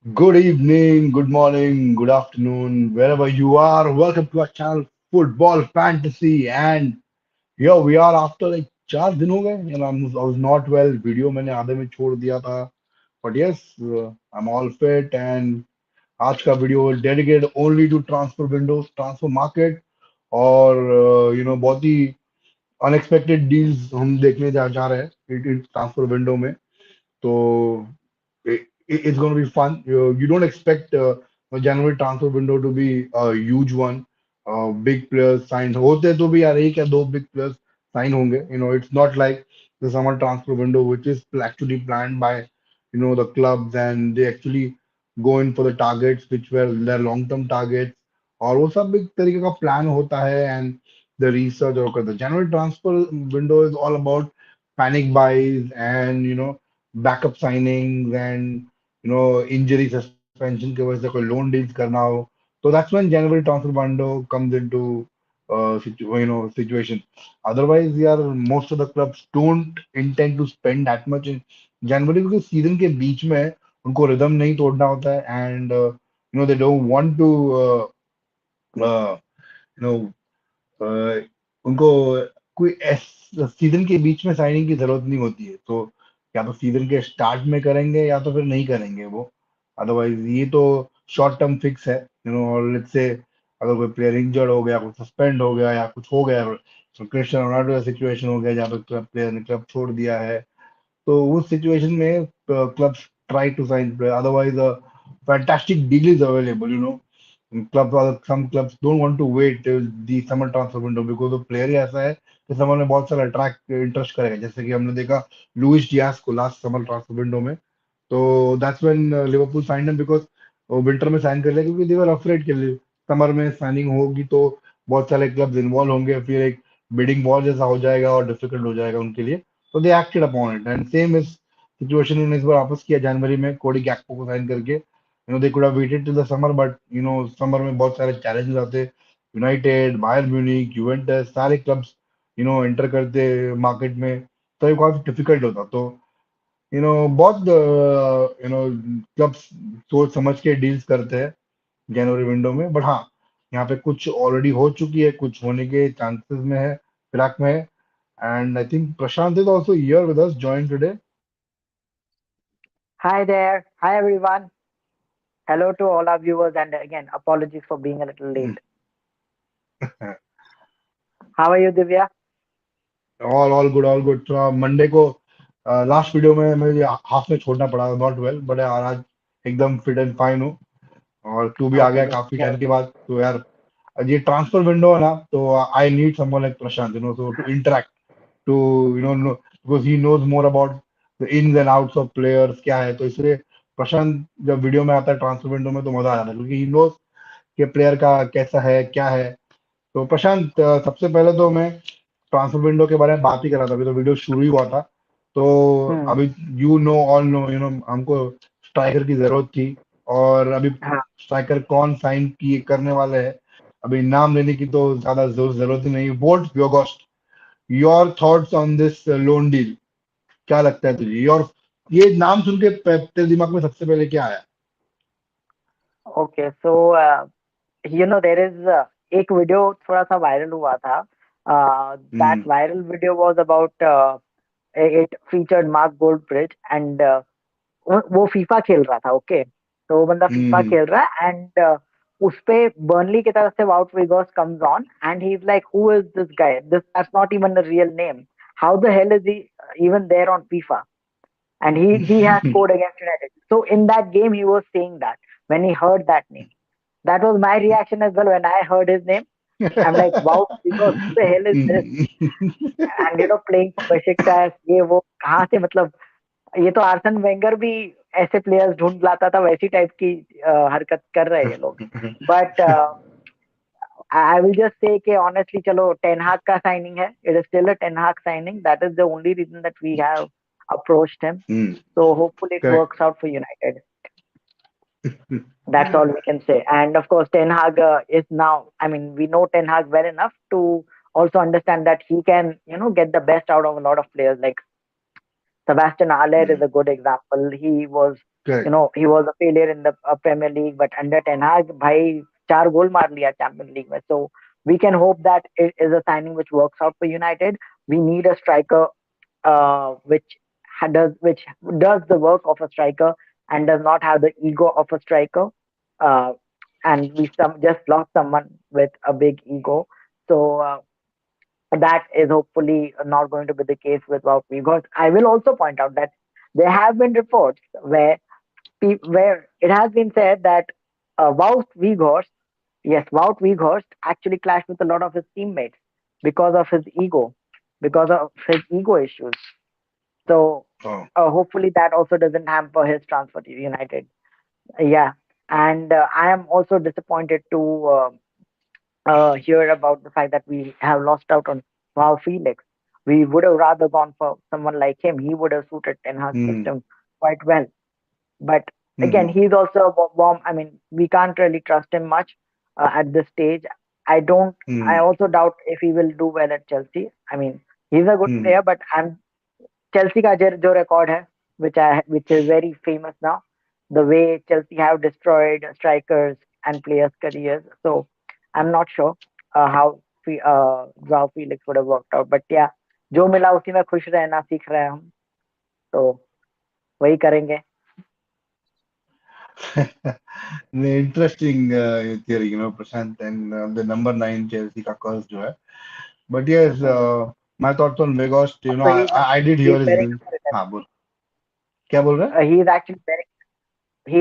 Good evening, good morning, good afternoon, wherever you are. Welcome to our channel, Football Fantasy. And here we are after like 4 दिन हो गए. I was not well. Video मैंने आधे में छोड़ दिया था. But yes, I'm all fit. And आज का video is dedicated only to transfer windows, transfer market. और बहुत ही unexpected deals हम देखने जा रहे हैं ट्रांसफर विंडो में. तो it's going to be fun. You don't expect a January transfer window to be a huge one. Big players signed. होते तो भी यार एक या दो big players sign होंगे. It's not like the summer transfer window, which is actually planned by, the clubs, and they actually go in for the targets, which were their long-term targets. और वो सब एक तरीके का plan होता है and the research और करते हैं. January transfer window is all about panic buys and backup signings and injury suspension की वजह से कोई loan deals करना हो. So that's when January transfer window comes into situation. Otherwise, yeah, most of the clubs don't intend to spend that much in January because season के बीच में उनको rhythm नहीं तोड़ना होता है and they don't want to you know uh, उनको कोई season के बीच में साइनिंग की जरूरत नहीं होती है. तो या तो सीजन के स्टार्ट में करेंगे या तो फिर नहीं करेंगे वो. अदरवाइज ये तो शॉर्ट टर्म फिक्स है. और लेट्स से अगर कोई प्लेयर इंजर्ड हो गया, कोई सस्पेंड हो गया या कुछ हो गया, तो क्रिस्टियानो रोनाल्डो का सिचुएशन हो गया जहाँ पे प्लेयर ने क्लब छोड़ दिया है, तो उस सिचुएशन में clubs try to sign player. Otherwise, a fantastic deal is available. And some clubs don't want to wait till the summer transfer window because the player ही ऐसा है कि समर में बहुत सारा अट्रैक्ट इंटरेस्ट करेगा. जैसे कि हमने देखा लुइस डियास को लास्ट समर ट्रांसफर विंडो में. तो that's when Liverpool signed him because वो विंटर में साइन कर लिया क्योंकि दे वर अफ्रेड के लिए समर में साइनिंग होगी तो बहुत सारे क्लब्स इन्वॉल्व होंगे, फिर एक बिडिंग वॉर जैसा हो जाएगा और डिफिकल्ट हो जाएगा उनके लिए. तो दे acted upon it and same is situation. उन्होंने इस बार वापस किया जनवरी में कोडी गैक्पो को साइन करके. They could have waited till the summer but summer में बहुत सारे चैलेंजेस आते. यूनाइटेड, बायर्न म्यूनिख, यूवेंटस सारे क्लब्स एंटर करते मार्केट में. तो ये बहुत डिफिकल्ट होता. तो बहुत क्लब्स सोच समझ के डील्स करते हैं जनवरी विंडो में. बट हाँ, यहाँ पे कुछ ऑलरेडी हो चुकी है, कुछ होने के चांसेस में है, फिराक में है. And I think Prashant is also here with us, joined today. Hi there. Hi everyone. Hello to all our viewers and again apologies for being a little late. How are you, Divya? All good, all good. तो Monday को last video में मुझे half में छोड़ना पड़ा, not well, but यार आज एकदम फिट एंड फाइन हूँ. और तू भी आ Okay, गया good. काफी टाइम के बाद. तो यार ये ट्रांसफर विंडो है ना, तो I need someone like Prashant, so to interact, to know, because he knows more about the ins and outs of players क्या है. तो इसलिए प्रशांत जब वीडियो में आता है ट्रांसफर विंडो में तो मजा आ जाता है क्योंकि he knows कि प्लेयर का कैसा है क्या है. तो प्रशांत, सबसे पहले तो मैं ट्रांसफर विंडो के बारे में बात ही कर रहा था. अभी तो वीडियो शुरू ही हुआ था. तो Hmm. अभी ऑल नो हमको स्ट्राइकर की जरूरत थी. और अभी हाँ. स्ट्राइकर कौन साइन की करने वाले हैं, अभी नाम लेने की तो ज्यादा जरूरत ही नहीं. वोट योगोस्ट, your thoughts on this loan deal. क्या लगता है तुझे? और ये नाम सुन के तेरे दिमाग में सबसे पहले क्या आया? Okay, so there is एक वीडियो थोड़ा सा वायरल हुआ था. That hmm. viral video was about it featured Mark Goldbridge and वो फीफा खेल रहा था. ओके, तो वो बंदा फीफा हम्म. खेल रहा है एंड उस पे बर्नली की तरफ से वाउट वेगॉर्स comes on and he is like who is this guy, this that's not even a real name, how the hell is he even there on FIFA, and he has scored against United. So in that game he was saying that when he heard that name. That was my reaction as well when I heard his name. I'm like, wow, because who the hell is this? And playing for Besiktas, ये वो कहाँ से, मतलब ये तो arson Wenger भी ऐसे players ढूंढ लाता था, वैसी टाइप की हरकत कर रहे हैं ये लोग. But I will just say कि ऑनेस्टली चलो टेनहाग का साइनिंग है, it is still a ten Hag signing, that is the only reason that we have approached him. So hopefully it Correct. works out for United. That's all we can say. And of course, Ten Hag is now. I mean, we know Ten Hag well enough to also understand that he can, get the best out of a lot of players. Like Sebastian Haller is a good example. He was You correct. know, he was a failure in the Premier League, but under Ten Hag, भाई 4 goal मार लिया Champions League में. So we can hope that it is a signing which works out for United. We need a striker which which does the work of a striker and does not have the ego of a striker. Uh, and we just lost someone with a big ego. So that is hopefully not going to be the case with Wout Weghorst. I will also point out that there have been reports where it has been said that Wout Weghorst, yes, Wout Weghorst actually clashed with a lot of his teammates because of his ego, because of his ego issues. So Oh. hopefully that also doesn't hamper his transfer to United. Yeah, and I am also disappointed to hear about the fact that we have lost out on Wow Felix. We would have rather gone for someone like him. He would have suited Ten Hag's Hmm. system quite well. But again, Hmm. he's also a bomb. I mean, we can't really trust him much at this stage. I don't. I Hmm. also doubt if he will do well at Chelsea. I mean, he's a good Hmm. player, but I'm Chelsea का जो record है, which is very famous now, the way Chelsea have destroyed strikers and players' careers. So I'm not sure how Felix would have worked out. But yeah, जो मिला उसी में खुश रहना सीख रहे हैं हम. तो वही करेंगे. The interesting theory, Prashant, and the number nine Chelsea का curse जो है. But yes, Hmm. my thoughts on Weghorst, Also, I did he's hear his wearing name. number 11. हाँ बोल क्या बोल रहा है? He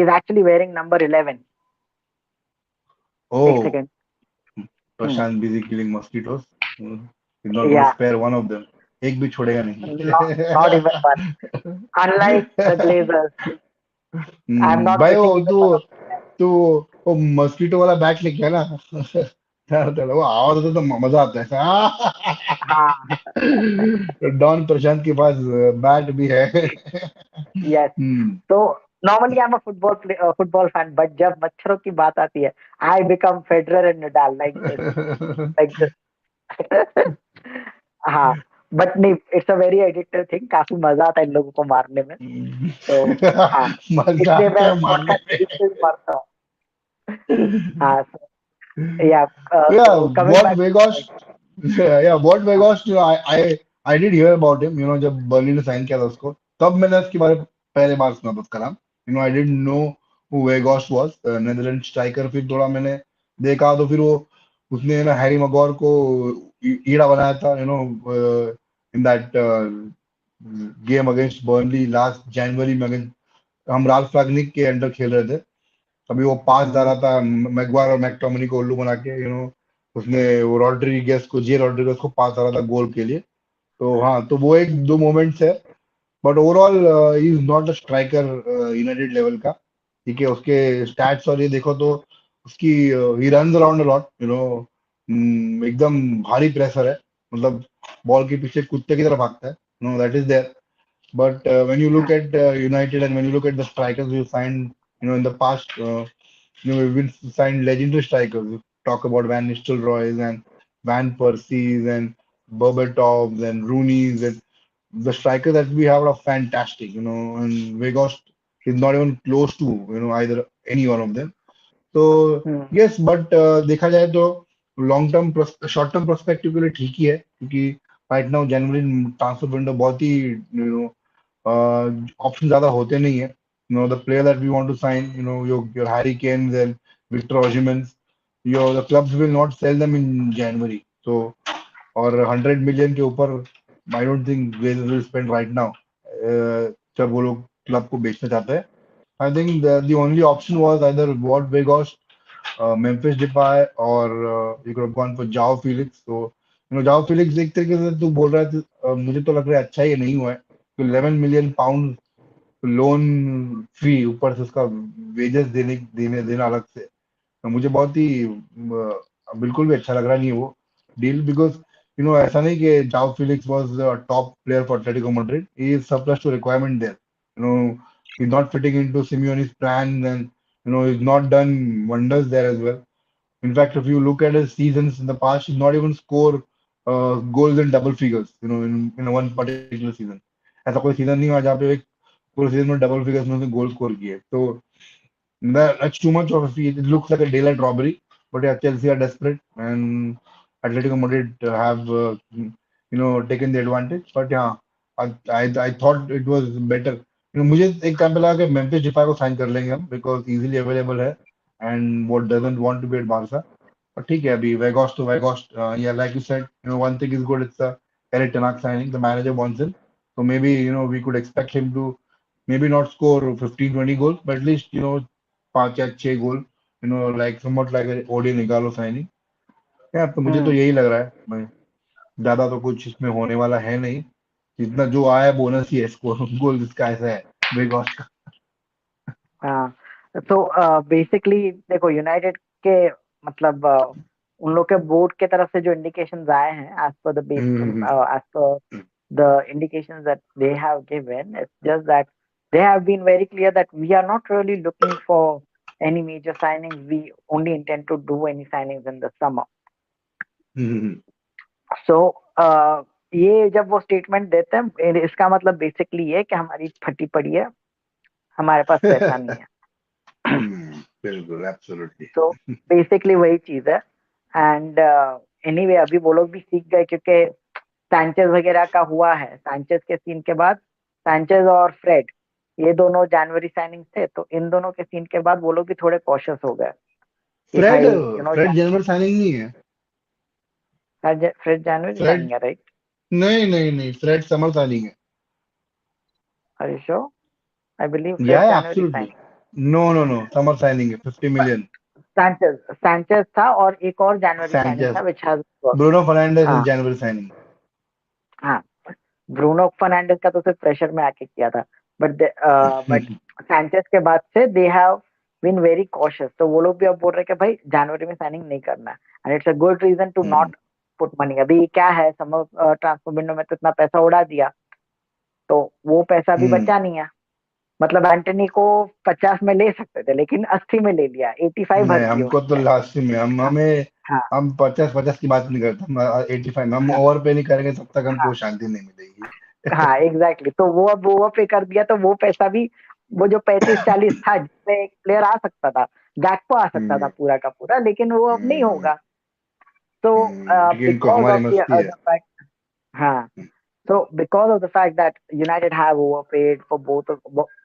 is actually wearing number 11. एक Oh, second. Hmm. Prashant busy killing mosquitoes. He's not going to Yeah, spare one of them. एक भी छोड़ेगा not even one. Unlike the Glazers, I'm not भाई missing वो even तू one of तू वो mosquito वाला बैट लेके है ना वो आवाज होता तो मजा आता them. हाँ. है डॉन प्रशांत के पास बैट भी है Yes. Hmm So normally I'm a football fan, but जब मच्छरों की बात आती है, I become Federer and Nadal like this. हाँ. But नहीं, it's a very addictive thing. काफी मजा आता है इन लोगों को मारने में. तो हाँ, मजा इसलिए आता मैं है मारने पॉडकास्ट के बीच में भी मारता हूँ. में हाँ. Yeah. yeah, So coming what back to the Vegas, point. yeah, what हाँ. Vegas, I did hear about him, जब बर्लिन ने साइन किया था उसको, तब मैंने उसके बारे में पहले बार सुना था उसका नाम, I didn't know who Weghorst was, Netherland striker, फिर थोड़ा मैंने देखा तो फिर वो उसने ना हैरी मगोर को ईड़ा बनाया था, in that game against Burnley last January में हम राल्फ रैंगनिक के अंडर खेल रहे थे. अभी वो पास जा हम्म. रहा था मैगवायर और मैकटोमिनी को उल्लू बना के उसने वो रॉड्रिगेज को पास आ रहा था गोल के लिए. तो हाँ, तो वो एक दो मोमेंट्स है, but overall he is not a striker United level का. ठीक है, उसके स्टैट्स और ये देखो तो उसकी he runs around a lot, एकदम भारी प्रेशर है, मतलब बॉल के पीछे कुत्ते की तरह भागता है, that is there. But when you look हाँ. at United and when you look at the strikers we signed, in the past, we've been signed legendary strikers. We talk about Van Nistelrooy's and Van Persie's and Berbatov's and Rooney's, and the strikers that we have are fantastic, and Weghorst is not even close to, either any one of them. तो हम्म. Yes, but देखा जाए तो long term short term prospective के लिए ठीक ही है, क्योंकि राइट नाउ जनवरी ट्रांसफर विंडो बहुत ही ऑप्शन ज्यादा होते नहीं है. The player that we want to sign, your Harry Kanes and Victor Osimhens, your the clubs will not sell them in January. तो और 100 मिलियन के ऊपर I don't think Glazers will spend right now, जब वो लोग club को बेचना चाहते हैं. I think the only option was either Ward Weghorst, Memphis Depay, or you could have gone for Joao Felix. So, Joao Felix एक तरीके से तू बोल रहा है, मुझे तो लग रहा है अच्छा ही नहीं हुआ है. तो 11 मिलियन पाउंड लोन फी, ऊपर से उसका वेजेस देना अलग से, तो मुझे बहुत ही बिल्कुल भी अच्छा लग रहा नहीं है वो डील. बिकॉज ऐसा नहीं कि जाओ Felix was top player for Atletico Madrid, he is surplus to requirement there. He's not fitting into Simeone's plans, and he's not done wonders there as well. In fact, if you look at his seasons in the past, he's not even score goals in double figures, in one particular season. ऐसा कोई season नहीं हुआ जहाँ पे एक पूरे season में double figures में उसने गोल स्कोर किए, तो that's too much of a fee. It looks like a daylight robbery. But yeah, Chelsea are desperate, and Atletico Madrid have taken the advantage. But yeah, I thought it was better. मुझे एक time पे लगा कि Memphis Depay को sign कर लेंगे हम, because easily available है एंड वो doesn't want to be at Barca. पर ठीक है, अभी वेगॉस्ट तो वेगॉस्ट, या like you said, one thing is good, it's a Eric Ten Hag signing. The manager wants him, so maybe we could expect him to maybe not score 15-20 goals, but at least 5 या 6 गोल, like somewhat like a ओडी निकालो signing. यार तो मुझे तो हम्म. यही लग रहा है. मैं ज्यादा तो कुछ इसमें होने वाला है नहीं, जितना जो आया बोनस ही है, स्कोर गोल जिसका ऐसा है वेगॉस्ट का. हाँ. तो बेसिकली देखो यूनाइटेड के मतलब उन लोग के बोर्ड के तरफ से जो इंडिकेशंस आए हैं as per the base hmm. As per the indications that they have given, it's just that they have been very clear that we are not really looking for any major signings. We only intend to do any signings in the summer. Hmm. So ये जब वो statement देते हैं इसका मतलब basically ये कि हमारी फटी पड़ी है, हमारे पास पैसा नहीं है. बिल्कुल, एब्सोल्युटली. तो बेसिकली वही चीज है. एंड एनीवे अभी वो लोग भी सीख गए क्योंकि सैंचेज वगैरह का हुआ है. सैंचेज के सीन के बाद सैंचेज और फ्रेड ये दोनों जनवरी साइनिंग थे, तो इन दोनों के सीन के बाद वो लोग भी थोड़े कॉशियस हो गए कि फ्रेड भाई फ्रेड जनवरी साइनिंग नहीं है. फ्रेड जनवरी फ्रेड, साइनिंग है, राइट? नहीं नहीं नहीं, फ्रेड समर साइनिंग है. Are you sure? I believe yeah Fred January absolutely. Signing. No no no, summer signing है, 50 million. सैंचेज सैंचेज था और एक और जनवरी साइनिंग था सैnchez, विच हैज. ब्रूनो फर्नांडिस हाँ. Is January signing. हाँ. ब्रूनो फर्नांडिस का तो सिर्फ प्रेशर में आके किया था. बट सैंचेज के बाद से they have been very cautious. तो वो लोग भी अब बोल रहे हैं कि भाई जनवरी में साइनिंग नहीं करना है. And it's a good reason to not put money. अभी क्या है, समर ट्रांसफर विंडो में तो इतना पैसा उड़ा दिया, तो वो पैसा भी बचा नहीं है. मतलब एंटनी को 50 में ले सकते थे लेकिन 80 में ले लिया, 85 भर नहीं, दिए हमको तो उन्होंने. लास्ट में हाँ. हाँ. हम 50-50 की बात नहीं करते, हम 85 में, हम ओवर पे नहीं करेंगे तब तक हमको हाँ. शांति नहीं मिलेगी. हाँ एग्जैक्टली. तो वो अब ओवर पे कर दिया, तो वो पैसा भी वो जो 35-40 था जिसमें एक प्लेयर आ सकता था, गैक्पो आ सकता था हम्म. पूरा का पूरा, लेकिन वो अब नहीं हम्म. होगा. तो क्योंकि इनको बिकॉज हमारी ऑफ मस्ती है. The fact. हाँ. So because of the fact that United have overpaid for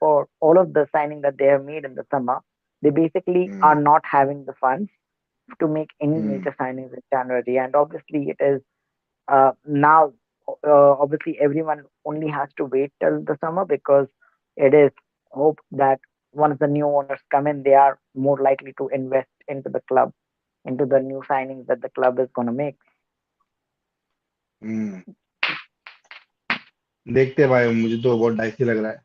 for all of the signing that they have made in the summer, they basically are hmm. not having the funds to make any hmm. major signings in January. And obviously it is now obviously everyone only has to wait till the summer because it is hoped that once the new owners come in, they are more likely to invest into the club, into the new signings that the club is going to make. हम्म. देखते हैं भाई, मुझे तो बहुत dicey लग रहा है.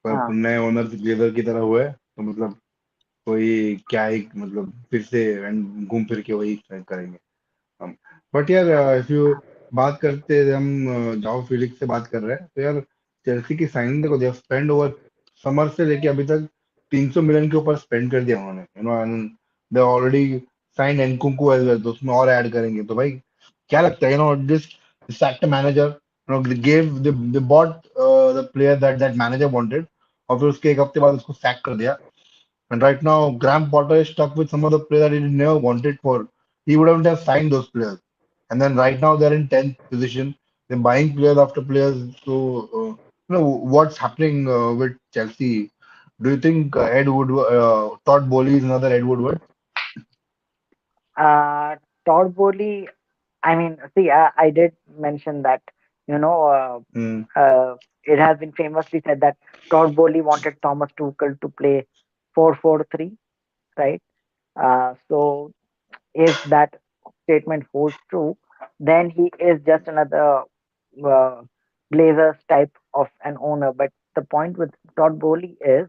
पर हाँ. नए ओनर ग्लेजर की तरह हुए तो मतलब कोई क्या ही, मतलब फिर से घूम फिर के वही करेंगे हम. बट यार, इफ यू बात करते, हम जाओ फिलिक्स से बात कर रहे हैं, तो यार चेल्सी की साइनिंग देखो, दे स्पेंड ओवर समर से लेके अभी तक 300 मिलियन के ऊपर स्पेंड कर दिया उन्होंने. They already sign Nkunku as well, तो उसमें और ऐड करेंगे. तो भाई क्या लगता है, this sacked manager, they bought the player that manager wanted, और फिर उसके एक हफ्ते बाद उसको सैक कर दिया. And right now, Graham Potter is stuck with some of the players that he never wanted for. He wouldn't have signed those players. And then right now they're in 10th position. They're buying players after players. So, what's happening with Chelsea? Do you think Todd Bowley is another Ed Woodward? Uh, Todd Bowley, I mean, see, I did mention that, you know, Mm, it has been famously said that Todd Bowley wanted Thomas Tuchel to play 4-4-3, right? So if that statement holds true, then he is just another uh, Blazers type of an owner. But the point with Todd Bowley is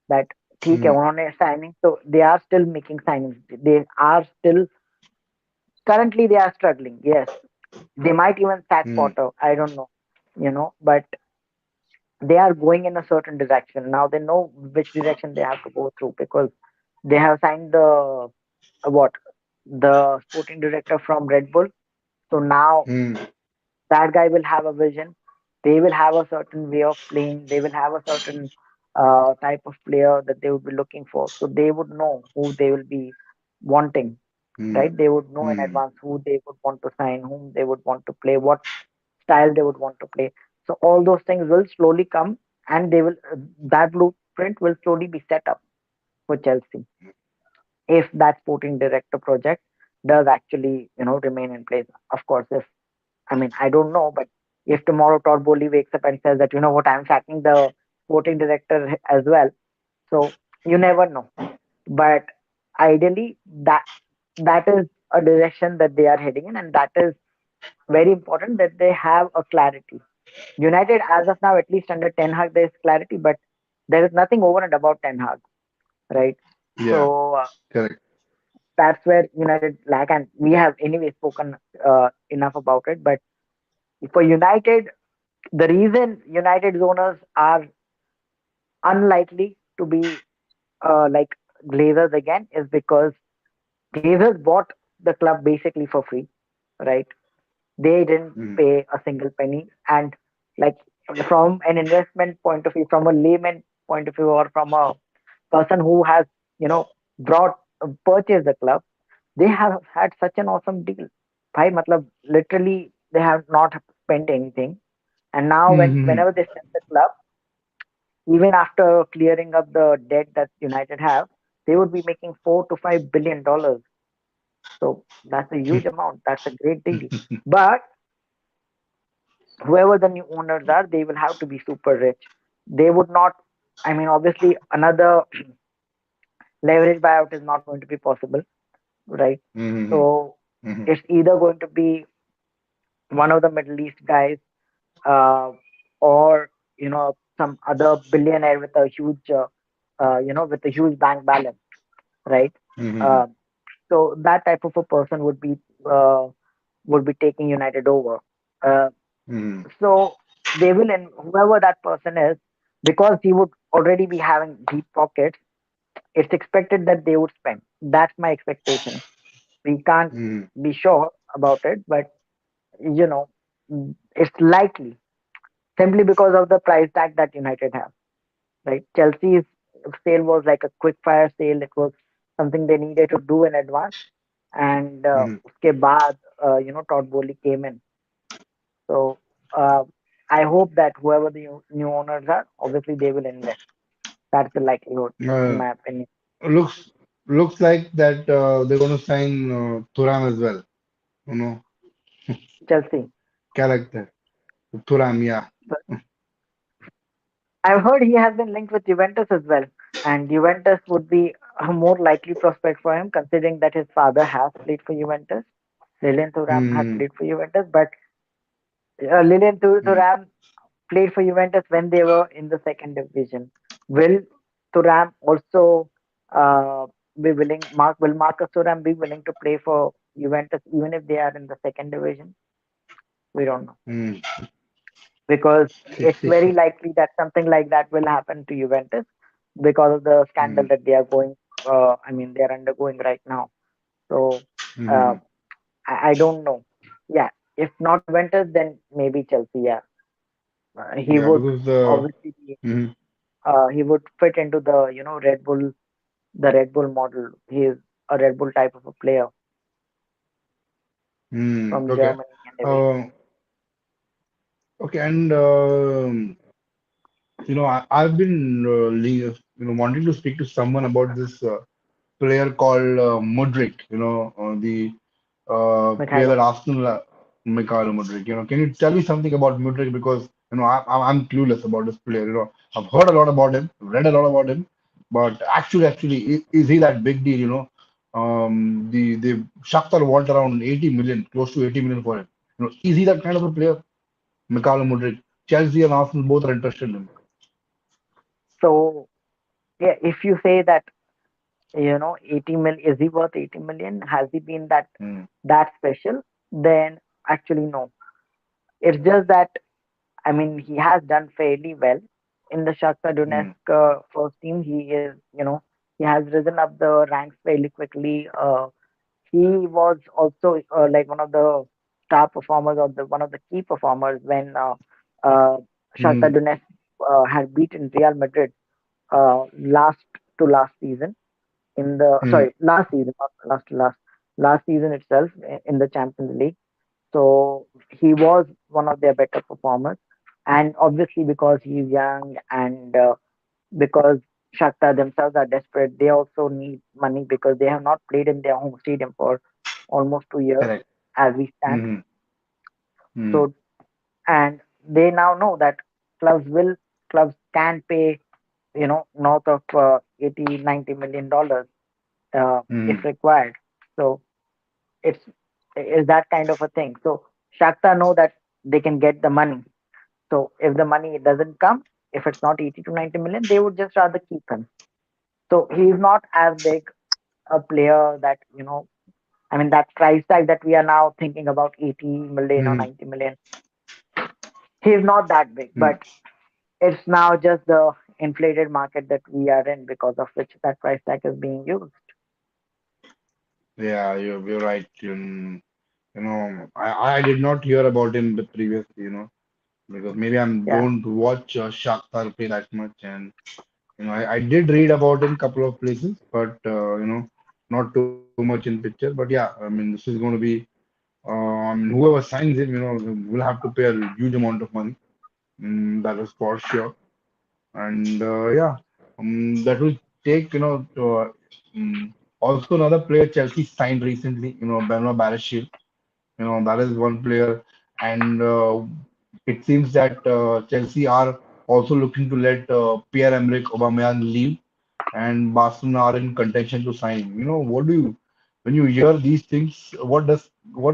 that ठीक है mm, उन्होंने signing तो they are still making signings. They are still currently they are struggling. Yes, they might even sack mm, Potter. I don't know, but they are going in a certain direction. Now they know which direction they have to go through because they have signed the what the sporting director from Red Bull. So now mm, that guy will have a vision. They will have a certain way of playing. They will have a certain type of player that they would be looking for. So they would know who they will be wanting, right? mm, They would know in mm, advance who they would want to sign, whom they would want to play, what style they would want to play. So all those things will slowly come, and they will that blueprint will slowly be set up for Chelsea if that sporting director project does actually remain in place. Of course, if I mean I don't know, but if tomorrow Todd Bowley wakes up and says that what, I'm sacking the sporting director as well, so you never know. But ideally, that is a direction that they are heading in, and that is very important that they have a clarity. United, as of now, at least under Ten Hag, there is clarity, but there is nothing over and above Ten Hag, right? yeah, So correct. that's where United lack, and we have anyway spoken enough about it. But for United, the reason United's owners are unlikely to be like Glazers again is because Glazers bought the club basically for free, right? They didn't Mm, pay a single penny, and like from an investment point of view, from a layman point of view, or from a person who has brought purchased the club, they have had such an awesome deal. Bhai, matlab, literally, they have not spent anything. And now, mm, whenever they sell the club, even after clearing up the debt that United have, they would be making $4 to $5 billion. So that's a huge amount. That's a great deal. But whoever the new owners are, they will have to be super rich. They would not. I mean, obviously, another leverage buyout is not going to be possible, right? mm, So mm, it's either going to be one of the Middle East guys, uh, or some other billionaire with a huge, with a huge bank balance, right? mm, Uh, so that type of a person uh, would be taking United over. Uh, mm, so they will, and whoever that person is, because he would already be having deep pockets, it's expected that they would spend. That's my expectation. We can't mm, be sure about it, but you know, it's likely simply because of the price tag that United have. Right? Chelsea's sale was like a quick fire sale. It was something they needed to do in advance, and mm. उसके बाद Todd Bowley came in. So uh, I hope that whoever the new owners are, obviously they will invest. That's the likelihood, in Uh, my opinion. looks like that they're going to sign Thuram as well. You know, Chelsea. character Thuram, yeah. But I've heard he has been linked with Juventus as well, and Juventus would be a more likely prospect for him, considering that his father has played for Juventus. Lilian Thuram has Mm, played for Juventus, but Lilian mm, Thuram played for Juventus when they were in the second division. Will Thuram also be willing? Will Marcus Thuram be willing to play for Juventus even if they are in the second division? We don't know, mm. because it's very likely that something like that will happen to Juventus because of the scandal Mm, that they are going. I mean, they are undergoing right now. So uh, mm. I don't know. Yeah, if not Juventus, then maybe Chelsea. Yeah, he Yeah, would because obviously be, mm, he would fit into the the Red Bull model. He is a Red Bull type of a player from okay. Germany and everything. Uh, okay, and I've been wanting to speak to someone about this player called Mudryk. The player Mikhailo that Mudryk. Arsenal, Mikhailo Mudryk. Can you tell me something about Mudryk because I'm clueless about this player. I've heard a lot about him, read a lot about him, but actually, is he that big deal? The Shakhtar want around 80 million, close to 80 million for him. Is he that kind of a player? Mikhailo Mudryk. Chelsea and Arsenal both are interested in him. So yeah, if you say that 80 million, is he worth 80 million? Has he been Hmm. that special? Then actually no. It's just that I mean he has done fairly well in the Shakhtar Hmm. Donetsk first team. He is he has risen up the ranks fairly quickly. He was also like one of the star performers or the one of the key performers when uh, Shakhtar Mm, Donetsk had beaten Real Madrid last to last season in the mm, last season, not last to last season itself in the Champions League. So he was one of their better performers, and obviously because he's young and because Shakhtar themselves are desperate, they also need money because they have not played in their home stadium for almost 2 years correct. as we stand. Mm, mm, So and they now know that clubs can pay north of 80 $90 million if mm, required. So it's is that kind of a thing. So Shakhtar know that they can get the money. So if the money doesn't come, if it's not 80 to 90 million, they would just rather keep him. So he's not as big a player that I mean that price tag that we are now thinking about 80 million or mm, 90 million. He's not that big, mm. but it's now just the inflated market that we are in because of which that price tag is being used. Yeah, you're right. I did not hear about him the previously, because maybe I Yeah. don't watch Shakhtar play that much, and I did read about him couple of places, but not too much in picture. But yeah, I mean, this is going to be whoever signs him, will have to pay a huge amount of money. That is for sure. And yeah, that will take also another player Chelsea signed recently, Benoit Badiashile. That is one player, and it seems that Chelsea are also looking to let Pierre-Emerick Aubameyang leave, and Barcelona are in contention to sign him. When you hear these things, what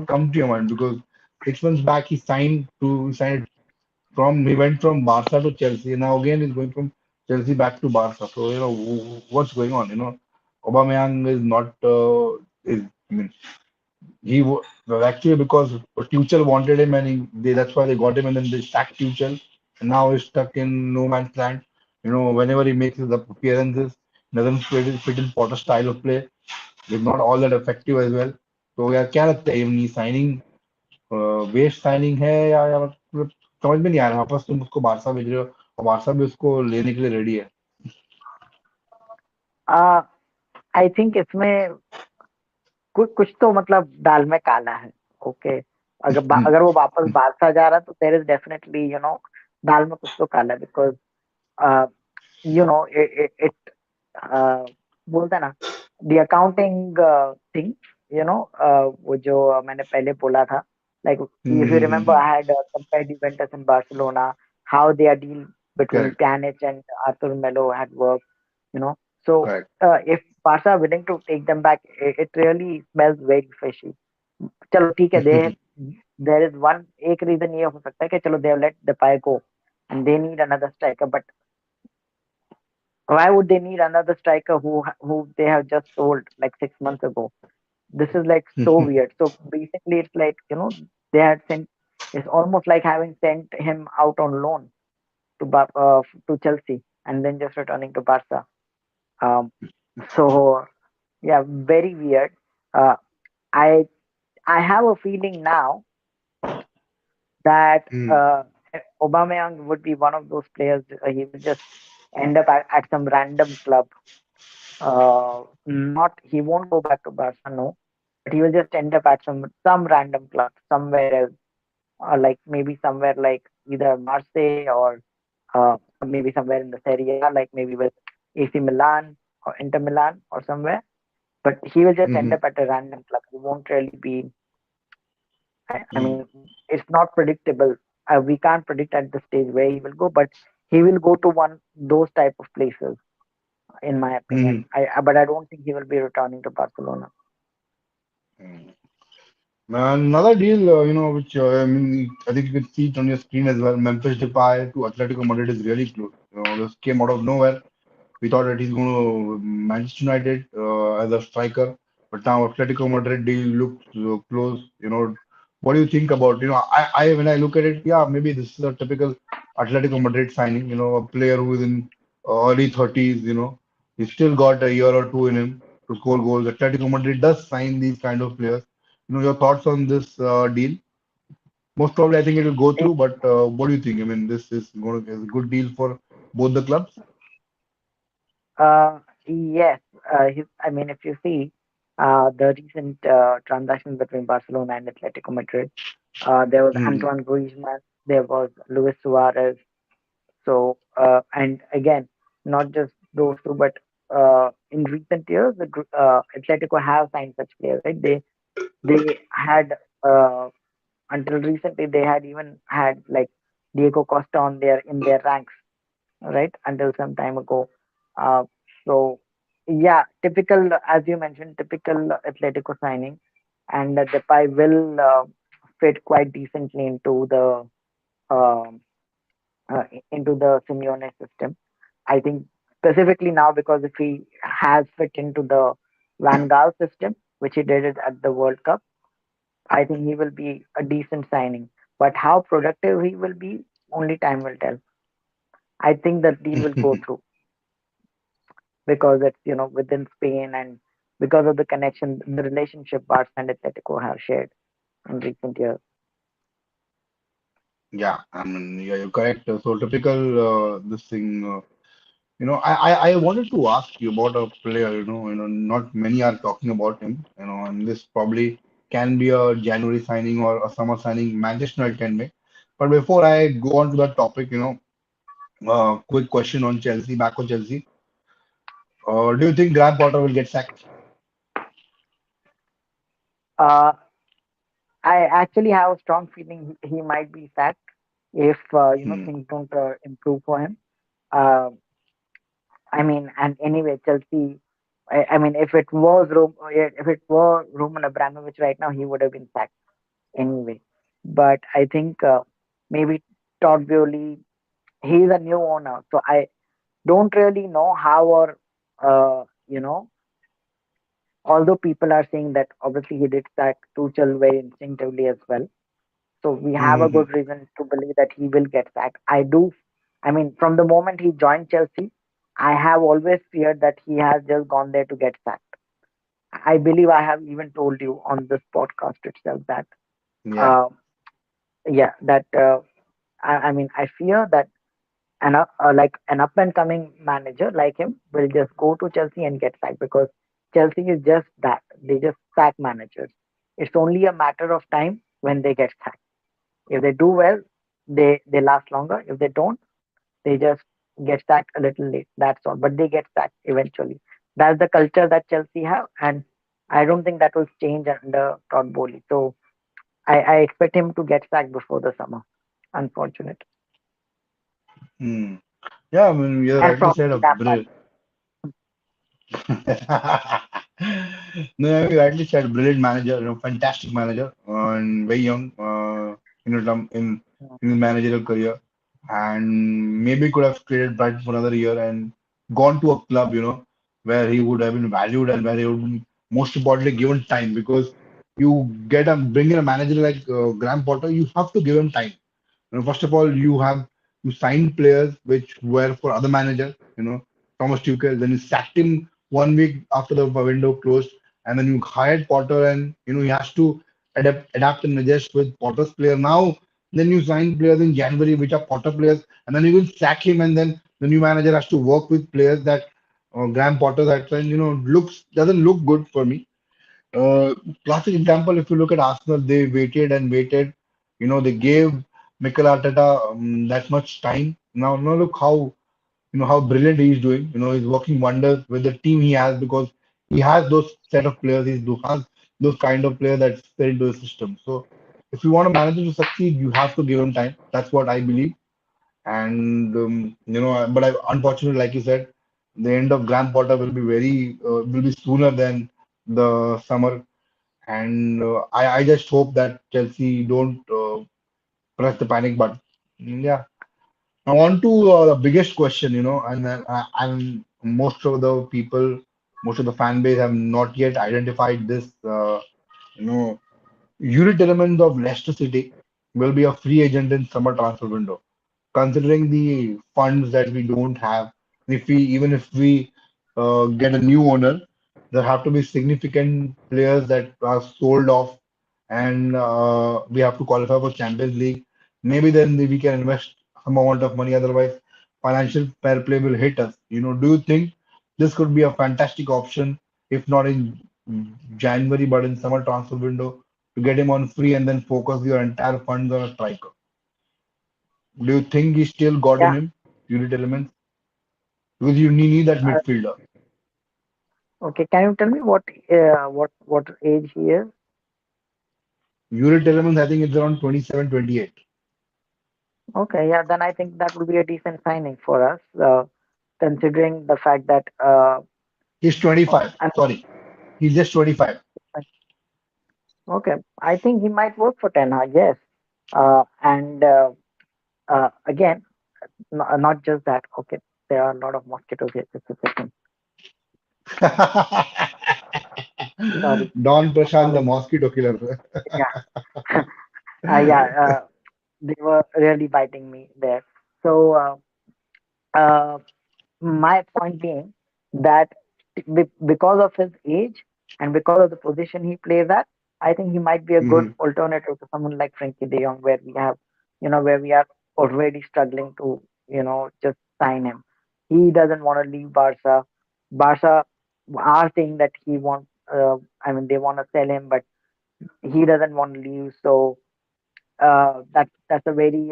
comes to your mind? Because 6 months back he signed he went from Barca to Chelsea, and now again he's going from Chelsea back to Barca. So what's going on? Aubameyang is not is I mean well, actually because Tuchel wanted him, and that's why they got him, and then they sacked Tuchel, and now he's stuck in no man's land. Whenever he makes his appearances, doesn't fit in Potter's style of play. He's not all that effective as well. तो यार क्या लगता है ये signing waste signing है या मतलब समझ में नहीं आ रहा वापस तुम उसको बारसा भेज रहे हो और बारसा भी उसको लेने के लिए रेडी है. आई थिंक इसमें कुछ कुछ तो मतलब दाल में काला है. ओके. अगर वो वापस बारसा जा रहा है तो देयर इज डेफिनेटली दाल में कुछ तो काला है बिकॉज इट बोलते हैं ना द अकाउंटिंग थिंग वो जो मैंने पहले बोला था like if you remember I had compared Juventus and Barcelona how their deal between correct. Pjanic and Arthur Melo had worked, you know. So correct. if Barca are willing to take them back, it really smells very fishy. चलो ठीक है, they there is one एक reason ये हो सकता है कि चलो they have let Depay go and they need another striker, but why would they need another striker who they have just sold like 6 months ago? This is like so weird. So basically, it's like they had sent. It's almost like having sent him out on loan to Chelsea and then just returning to Barca. Um, so yeah, very weird. Uh, I I have a feeling now that Aubameyang would be one of those players. He will just end up at some random club. Not he won't go back to Barca, no, but he will just end up at some random club somewhere else, like maybe somewhere like either Marseille or maybe somewhere in the Serie A, like maybe with AC Milan or Inter Milan or somewhere. But he will just end up at a random club. He won't really be. I mean, it's not predictable. We can't predict at the stage where he will go, but he will go to one those type of places, in my opinion. But I don't think he will be returning to Barcelona. Another deal, which I mean, I think you can see it on your screen as well. Memphis Depay to Atletico Madrid is really close. This came out of nowhere. We thought that he's going to Manchester United as a striker, but now Atletico Madrid deal looks close. What do you think about? I when I look at it, yeah, maybe this is a typical Atletico Madrid signing. A player who is in early 30s. He's still got a year or two in him to score goals. Atletico Madrid does sign these kind of players. Your thoughts on this deal? Most probably, I think it will go Eh, through. But what do you think? I mean, this is going to is a good deal for both the clubs. yes, I mean, if you see the recent transactions between Barcelona and Atletico Madrid, there was Hmm. Antoine Griezmann, there was Luis Suarez. So, and again, not just those two, but in recent years, Atletico have signed such players, right? They had until recently they had even had like Diego Costa on their in their ranks, right? Until some time ago. Uh, so yeah, typical as you mentioned, typical Atletico signing, and Depay will fit quite decently um into the Simeone system. I think specifically now because if he has fit into the Van Gaal system, which he did it at the World Cup, I think he will be a decent signing. But how productive he will be, only time will tell. I think the deal will go through because it's within Spain and because of the connection, the relationship Barca and Atletico have shared in recent years. Yeah, I mean, yeah, you're correct. So typical this thing. I wanted to ask you about a player. Not many are talking about him. And this probably can be a January signing or a summer signing. Manchester United can make. But before I go on to that topic, quick question on Chelsea. Back on Chelsea. Do you think Graham Potter will get sacked? Uh, I actually have a strong feeling he might be sacked if Hmm. things don't improve for him. Uh, I mean, and anyway, Chelsea. I mean, if it were Roman Abramovich right now, he would have been sacked anyway. But I think maybe Todd Bowley, he's a new owner, so I don't really know how or although people are saying that obviously he did sack Tuchel very instinctively as well. So we have a Hmm. good reason to believe that he will get sacked. I mean, from the moment he joined Chelsea, I have always feared that he has just gone there to get sacked. I believe I have even told you on this podcast itself that, Yeah. uh, yeah, that I mean, I fear that like an up and coming manager like him will just go to Chelsea and get sacked because Chelsea is just that. They just sack managers. It's only a matter of time when they get sacked. If they do well, they last longer. If they don't, they just get sacked a little late. That's all. But they get sacked eventually. That's the culture that Chelsea have, and I don't think that will change under Todd Bowley. So I expect him to get sacked before the summer. Unfortunate, Hmm. Yeah, I mean, you and rightly probably said a Lampard. brilliant. No, you rightly said brilliant manager, fantastic manager, and very young, in his managerial career, and maybe could have created Brighton for another year and gone to a club, where he would have been valued and where he would be most importantly given time because you bring in a manager like Graham Potter, you have to give him time. First of all, you signed players which were for other managers, Thomas Tuchel. Then you sacked him 1 week after the window closed, and then you hired Potter, and he has to adapt and adjust with Potter's player. Now, then you sign players in January which are Potter players, and then you will sack him, and then the new manager has to work with players that Graham Potter that looks doesn't look good for me. Classic example, if you look at Arsenal, they waited and waited. They gave Mikel Arteta that much time. Now look how brilliant he is doing. He's working wonders with the team he has because he has those set of players. Has those kind of players that fit into the system. So if you want a manager to succeed, you have to give him time. That's what I believe. And but unfortunately, like you said, the end of Graham Potter will be sooner than the summer and I just hope that Chelsea don't press the panic button. Yeah. Now on to the biggest question, and then and most of the fan base have not yet identified this. You know, unit element of Leicester City will be a free agent in summer transfer window. Considering the funds that we don't have, if we get a new owner, there have to be significant players that are sold off and we have to qualify for Champions League. Maybe then we can invest some amount of money. Otherwise, financial fair play will hit us. Do you think this could be a fantastic option, if not in January, but in summer transfer window, to get him on free and then focus your entire funds on a striker? Do you think he still got in Yeah. him unit elements? Because you need that Uh, midfielder. okay. Can you tell me what age he is? Unit elements, I think it's around 27, 28. Okay. Yeah. Then I think that will be a decent signing for us, considering the fact that He's 25. I'm Sorry, he's just 25. okay. I think he might work for Ten Hag. Yes. And again, not just that. Okay. There are a lot of mosquitoes here. Just a second. Sorry. Don Prashant, the Apologies. mosquito killer. Yeah. Yeah. They were really biting me there. So. Uh, my point being that because of his age and because of the position he plays at, I think he might be a good Mhm. alternative to someone like Frankie De Jong, where we have, where we are already struggling to, just sign him. He doesn't want to leave Barca. Barca are saying that he wants, they want to sell him, but he doesn't want to leave. So that's a very,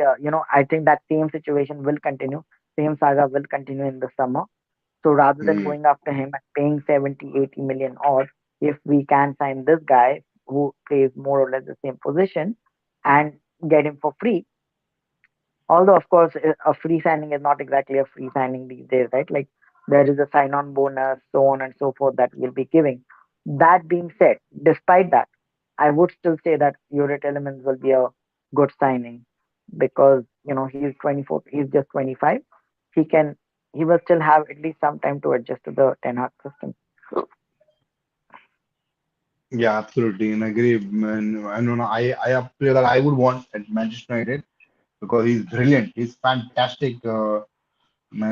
I think that same situation will continue. Same saga will continue in the summer. So rather than Mhm. going after him and paying 70, 80 million odd, if we can sign this guy who plays more or less the same position and get him for free, although of course a free signing is not exactly a free signing these days, right? Like there is a sign-on bonus, so on and so forth that we'll be giving. That being said, despite that, I would still say that Unit Elements will be a good signing because he's 24, he's just 25. He can he will still have at least some time to adjust to the Ten Hag system. Yeah, absolutely, and I agree. And I a player that I would want at Manchester United because he's brilliant. He's fantastic, and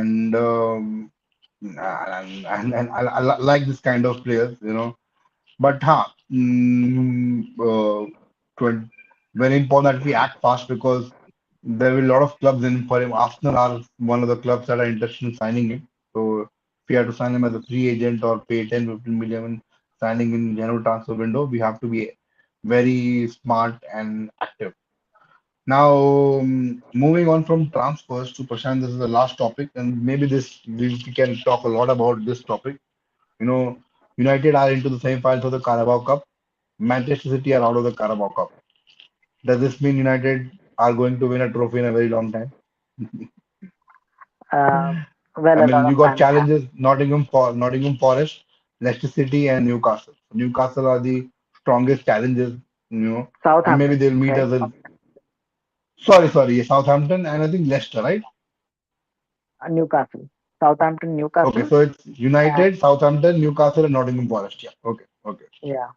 and I like this kind of players. But twen- very important that we act fast because there will be a lot of clubs in for him. Arsenal are one of the clubs that are interested in signing him. So if we have to sign him as a free agent or pay 10, 15 million signing in January transfer window, we have to be very smart and active. Now, moving on from transfers to Prashant, this is the last topic, and maybe we can talk a lot about this topic. You know, United are into the semi-finals of the Carabao Cup. Manchester City are out of the Carabao Cup. Does this mean United are going to win a trophy in a very long time? Uh, well, I a lot mean, of you got fans have. challenges Nottingham Forest, Leicester City, and Newcastle. Newcastle are the strongest challenges, and maybe Southampton, they'll meet right? us in. Sorry, Southampton and I think Leicester, right? Newcastle, Southampton, Okay, Newcastle, so it's and United, Southampton, Newcastle, and Nottingham Forest. Yeah, okay, yeah.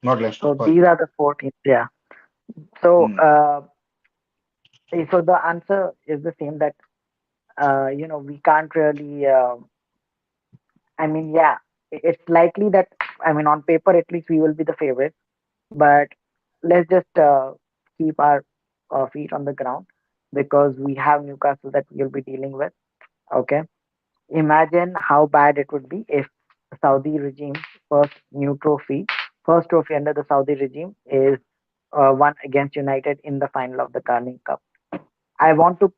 not Leicester. So Sorry. these are the four teams. Yeah. So Hmm. so the answer is the same that we can't really. Yeah, it's likely that on paper at least we will be the favorite, but let's just keep our feet on the ground because we have Newcastle that we'll be dealing with. Okay, imagine how bad it would be if the Saudi regime first new trophy, first trophy under the Saudi regime is won against United in the final of the Carling Cup. I want to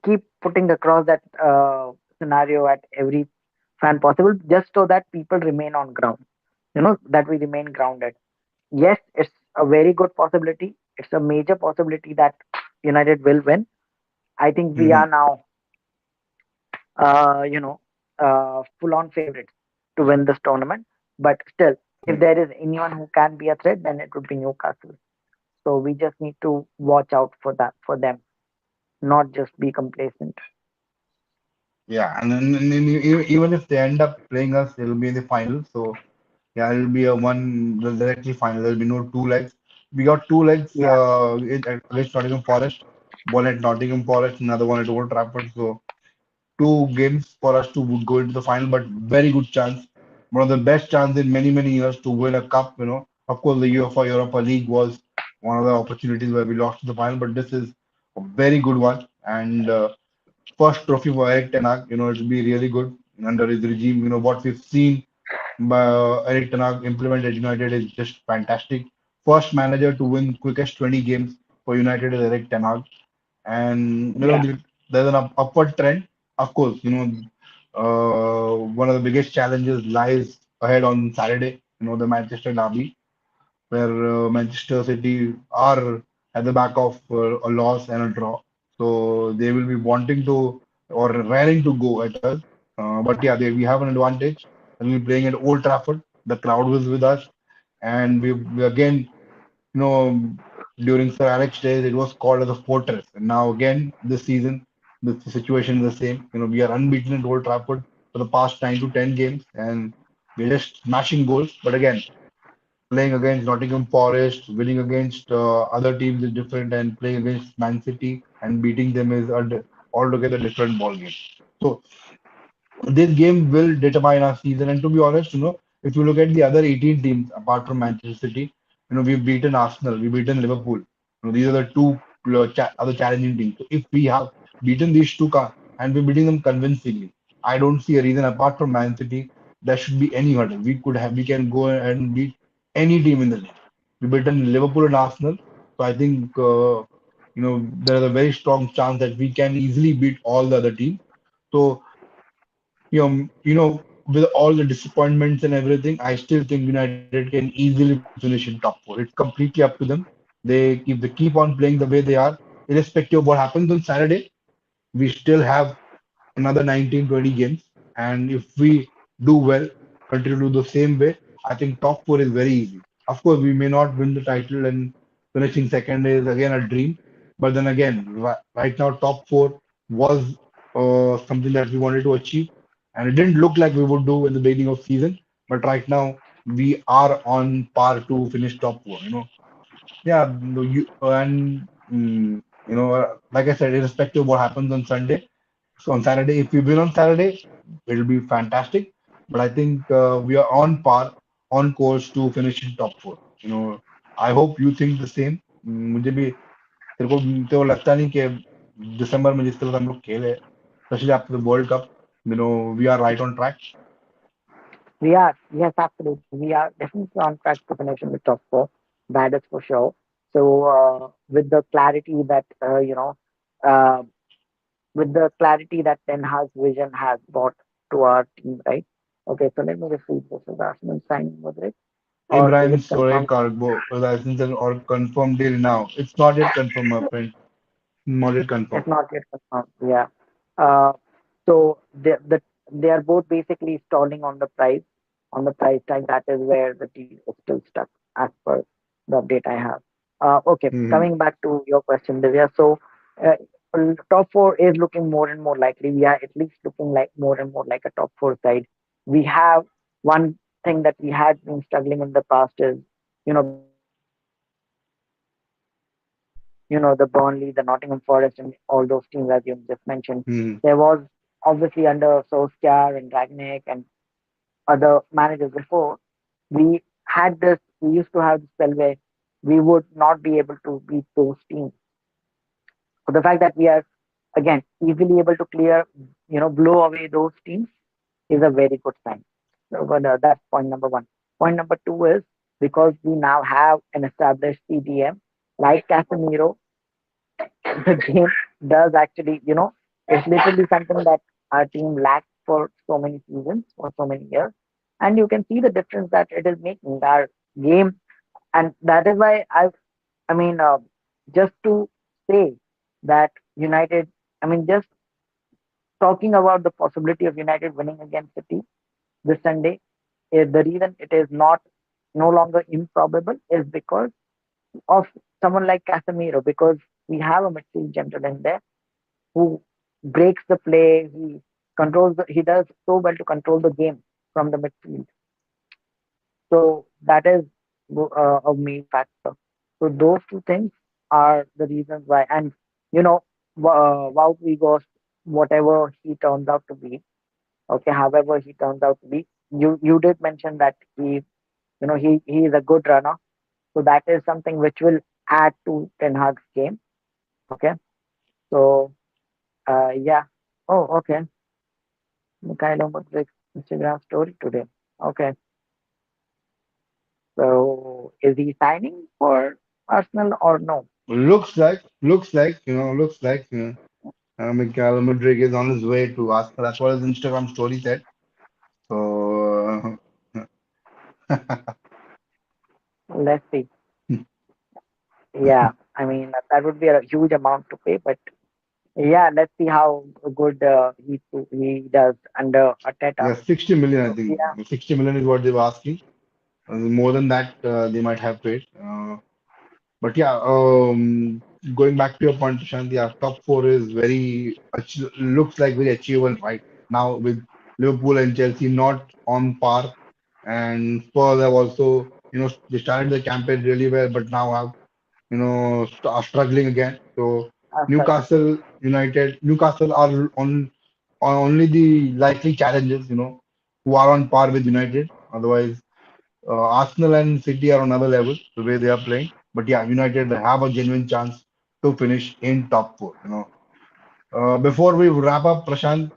keep putting across that scenario at every fan possible, just so that people remain on ground. That we remain grounded. Yes, it's a very good possibility. It's a major possibility that United will win. I think we Hmm. are now, uh, you know, full on favorites to win this tournament. But still, if Hmm. there is anyone who can be a threat, then it would be Newcastle. So we just need to watch out for them, not just be complacent. Yeah, and then even if they end up playing us, it'll be in the final. So yeah, it'll be a one directly final. There'll be no two legs. We got two legs Yeah. against Nottingham Forest. One at Nottingham Forest, another one at Old Trafford. So two games for us to go into the final, but very good chance. One of the best chance in many years to win a cup. Of course, the UEFA Europa League was one of the opportunities where we lost the final, but this is a very good one. And first trophy for Eric Ten Hag, it'll be really good under his regime. What we've seen by Eric Ten Hag implement at United is just fantastic. First manager to win quickest 20 games for United is Eric Ten Hag, and Yeah, there's an upward trend. Of course, one of the biggest challenges lies ahead on Saturday. The Manchester derby, where Manchester City are at the back of a loss and a draw. So they will be wanting to or raring to go at us. But yeah, we have an advantage. And we're playing at Old Trafford. The crowd was with us. And we again, during Sir Alex days, it was called as a fortress. And now again, this season, the situation is the same. We are unbeaten at Old Trafford for the past 9 to 10 games. And we're just smashing goals. But again, playing against Nottingham Forest, winning against other teams is different, and playing against Man City and beating them is altogether different ball game. So this game will determine our season. And to be honest, if you look at the other 18 teams apart from Manchester City, we've beaten Arsenal, we've beaten Liverpool. These are the two other challenging teams. So if we have beaten these two and we're beating them convincingly, I don't see a reason apart from Man City there should be any hurdle. We can go and beat any team in the league. We've beaten Liverpool and Arsenal, so I think there is a very strong chance that we can easily beat all the other teams. So with all the disappointments and everything, I still think United can easily finish in top four. It's completely up to them. If they keep on playing the way they are, irrespective of what happens on Saturday, we still have another 19, 20 games. And if we do well, continue to do the same way, I think top four is very easy. Of course, we may not win the title, and finishing second is again a dream. But then again, right now, top four was something that we wanted to achieve. And it didn't look like we would do in the beginning of season. But right now, we are on par to finish top four. Yeah, no, like I said, irrespective of what happens on Sunday, so on Saturday, if we win on Saturday, it'll be fantastic. But I think we are on par, on course to finish in top four. I hope you think the same. मुझे भी तेरे को लगता नहीं कि दिसंबर में जिस तरह से हम लोग खेले, especially after the World Cup, we are right on track. we are. Yes, absolutely. We are definitely on track to finish in the top four. That is for sure. So, with the clarity that uh, with the clarity that Ten Hag's vision has brought to our team, right? Okay, so let me just read this. Is Arsenal signing Mudryk, or is Ibrahim it Sore confirmed? Carbo license or confirmed deal now. It's not yet confirmed, my friend. Not yet confirmed. It's not yet confirmed. Yeah. Uh, so they are both basically stalling on the price tag. That is where the deal is still stuck, as per the update I have. Okay, Hmm. coming back to your question, Divya. So uh, top four is looking more and more likely. We are at least looking like more and more like a top four side. We have one thing that we had been struggling in the past is, beating teams like the Burnley, the Nottingham Forest, and all those teams as you just mentioned. Hmm. There was obviously under Solskjaer and Ragnick and other managers before, we used to have this spell where we would not be able to beat those teams. So the fact that we are again easily able to blow away those teams is a very good sign. So, but, that's point number one. Point number two is because we now have an established CDM like Casemiro, the game does actually, it's literally something that our team lacked for so many seasons, for so many years. And you can see the difference that it is making our game. And that is why I mean, just to say that United, I mean, just talking about the possibility of United winning against City this Sunday, the reason it is not no longer improbable is because of someone like Casemiro, because we have a midfield general in there who breaks the play. He does so well to control the game from the midfield. So that is a main factor. So those two things are the reasons why. And you know, Wout Weghorst, whatever he turns out to be, okay, however he turns out to be, you did mention that he is a good runner. So that is something which will add to Ten Hag's game. Okay, so yeah. Oh, okay. Mikhailo Mudryk's Instagram story today. Okay, so is he signing for Arsenal or no? Miguel Mudryk is on his way to Arsenal. That's what his Instagram story said. So, Let's see. Yeah, I mean that would be a huge amount to pay, but yeah, let's see how good he does under Arteta. yeah, 60 million, I So yeah, think. 60 million is what they were asking. More than that, they might have paid. But yeah, going back to your point, Prashant, yeah, top four is looks like very achievable right now with Liverpool and Chelsea not on par, and Spurs have also, they started the campaign really well, but now have, are struggling again. So struggling. Newcastle are on only the likely challenges, who are on par with United. Otherwise, Arsenal and City are on another level the way they are playing. But yeah, United have a genuine chance to finish in top four. Before we wrap up, Prashant,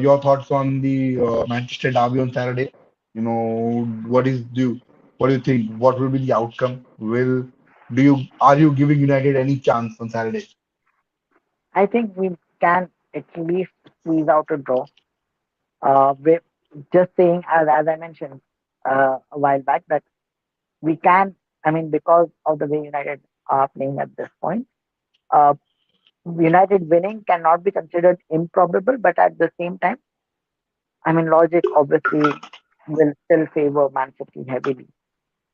your thoughts on the Manchester derby on Saturday? What do you think? What will be the outcome? Are you giving United any chance on Saturday? I think we can at least squeeze out a draw. With just saying, as I mentioned a while back, that we can. I mean, because of the way United are playing at this point, uh, United winning cannot be considered improbable. But at the same time, I mean, logic obviously will still favor Man City heavily.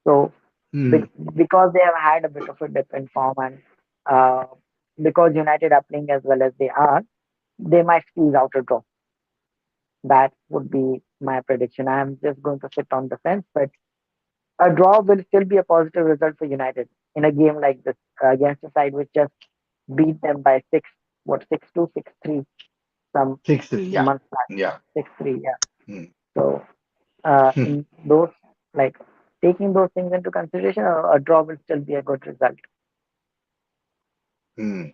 So Hmm. because they have had a bit of a dip in form and uh, because United are playing as well as they are, they might squeeze out a draw. That would be my prediction. I am just going to sit on the fence, but a draw will still be a positive result for United in a game like this against a side which just beat them by six two, 6-3 some 6-3. Yeah. months back. Yeah. 6-3, yeah. Hmm. So in those, like, taking those things into consideration, a draw will still be a good result. Hmm.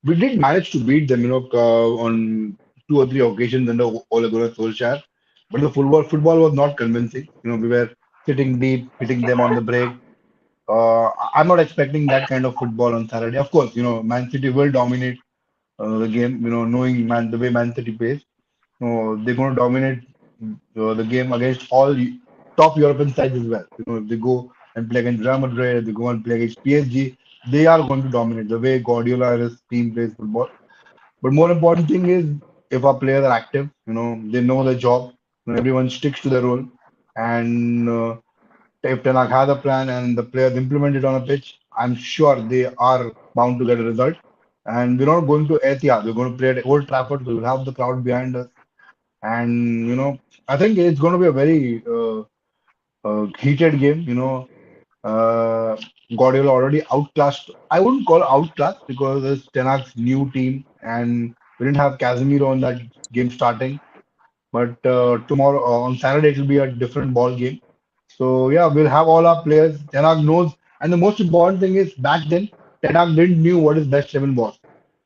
We did manage to beat them, on two or three occasions under Ole Gunnar Solskjaer. But the football was not convincing. We were sitting deep, hitting them on the break. I'm not expecting that kind of football on Saturday. Of course, Man City will dominate the game. Knowing the way Man City plays, they're going to dominate the game against all top European sides as well. If they go and play against Real Madrid, if they go and play against PSG, they are going to dominate the way Guardiola and his team plays football. But more important thing is if our players are active, they know their job, everyone sticks to their role, and if Ten Hag has a plan and the players implement it on a pitch, I'm sure they are bound to get a result. And we're not going to Etihad. We're going to play at Old Trafford, so we'll have the crowd behind us. And I think it's going to be a very heated game. Uh, Guardiola already outclassed. I wouldn't call outclassed because it's Ten Hag's new team, and we didn't have Casemiro in that game starting. But tomorrow, on Saturday, it will be a different ball game. So yeah, we'll have all our players. Ten Hag knows, and the most important thing is back then, Ten Hag didn't knew what his best 11 was.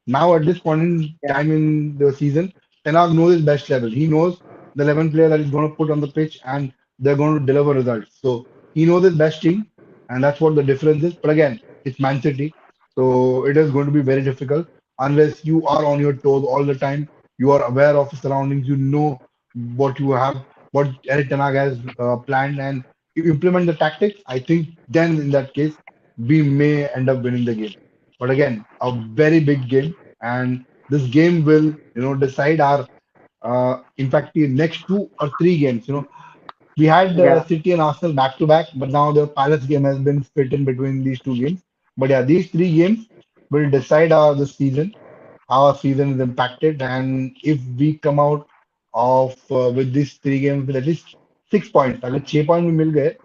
Now at this point in Yeah, time in the season, Ten Hag knows his best level. He knows the 11 player that he's going to put on the pitch, and they're going to deliver results. So he knows his best team, and that's what the difference is. But again, it's Man City, so it is going to be very difficult unless you are on your toes all the time. You are aware of the surroundings. You know what you have, what Eric Ten Hag has planned, and you implement the tactics. I think then in that case, we may end up winning the game. But again, a very big game, and this game will, decide our. In fact, the next two or three games. We had yeah, City and Arsenal back to back, but now the Palace game has been split in between these two games. But yeah, these three games will decide the season, how our season is impacted, and if we come out of with these three games with at least 6 points, अगर 6 point भी मिल गए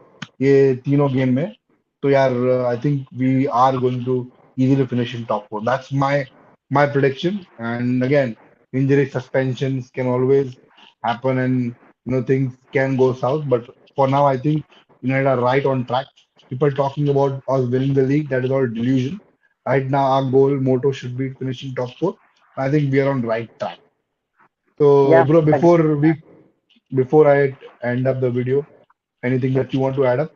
ये तीनों game में, तो यार I think we are going to easily finish in top four. That's my prediction. And again, injury suspensions can always happen, and things can go south. But for now, I think United are right on track. people talking about us winning the league, that is all delusion. Right now, our goal motto should be finishing top four. I think we are on right track. So, Yeah, bro, agree. before I end up the video, anything that you want to add up?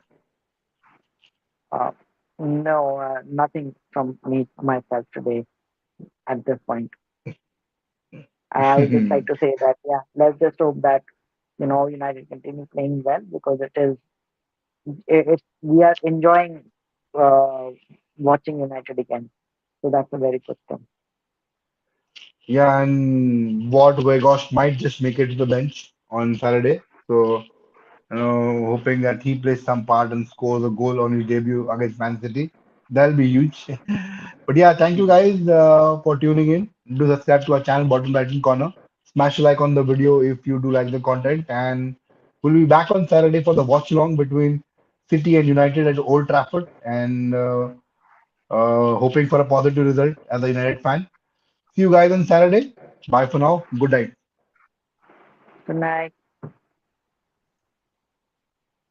Uh, no, nothing from me myself today at this point. I would just like to say that yeah, let's just hope that United continue playing well because we are enjoying uh, watching United again. So that's a very good thing. Yeah, and what Weghorst might just make it to the bench on Saturday. So, hoping that he plays some part and scores a goal on his debut against Man City. That'll be huge. But yeah, thank you guys for tuning in. Do subscribe to our channel, Bottom Right Corner. Smash a like on the video if you do like the content. And we'll be back on Saturday for the watch along between City and United at Old Trafford. And hoping for a positive result as a United fan. See you guys on Saturday. Bye for now. Good night. Good night.